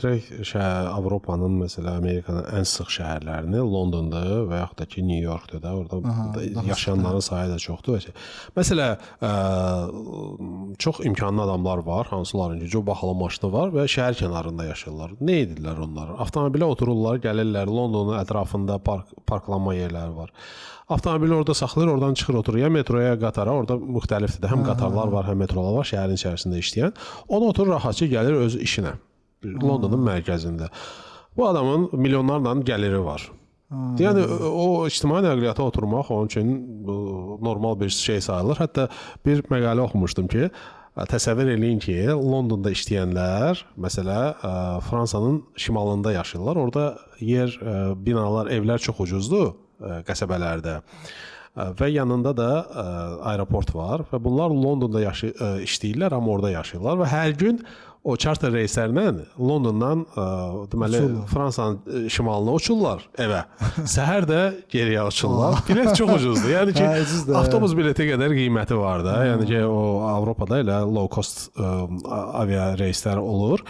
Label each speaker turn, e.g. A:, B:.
A: Direkt Avropanın, mesela Amerikanın ən sıx şəhərlərini Londondur və yaxud da ki, New Yorkdur da. Orada yaşayanların sayı da çoxdur. Məsələ, çox imkanlı adamlar var, hansıların ki, bahalı maşını var və şəhər kənarında yaşayırlar. Nə edirlər onlar? Avtomobilə otururlar, gəlirlər, Londonun ətrafında parklanma yerləri var. Avtomobili orada saxlayır, oradan çıxır, oturur. Ya metroya, qatara, orada müxtəlifdir. Həm qatarlar var, həm metrolar var, şəhərin içərisində işləyən. Ona oturur, rahatça gəlir öz işinə. Londonun mərkəzində. Bu adamın milyonlarla gəliri var. Yəni o ictimai nəqliyyata oturmaq onun üçün normal bir şey sayılır. Hətta bir məqalə oxumuşdum ki, təsəvvür eləyin ki, Londonda işləyənlər, məsələ, Fransanın şimalında yaşayırlar. Orada yer, binalar, evlər çox ucuzdur qəsəbələrdə. Və yanında da aeroport var və bunlar Londonda işləyirlər, amma orada yaşayırlar və hər gün o charter reyslərlə Londondan deməli Fransanın şimalına uçurlar evə. Səhər də geriyə uçurlar. Bilet çox ucuzdur. Yəni ki, avtobus bileti qədər qiyməti var da. Yəni ki, o Avropada elə low cost avia reyslər olur.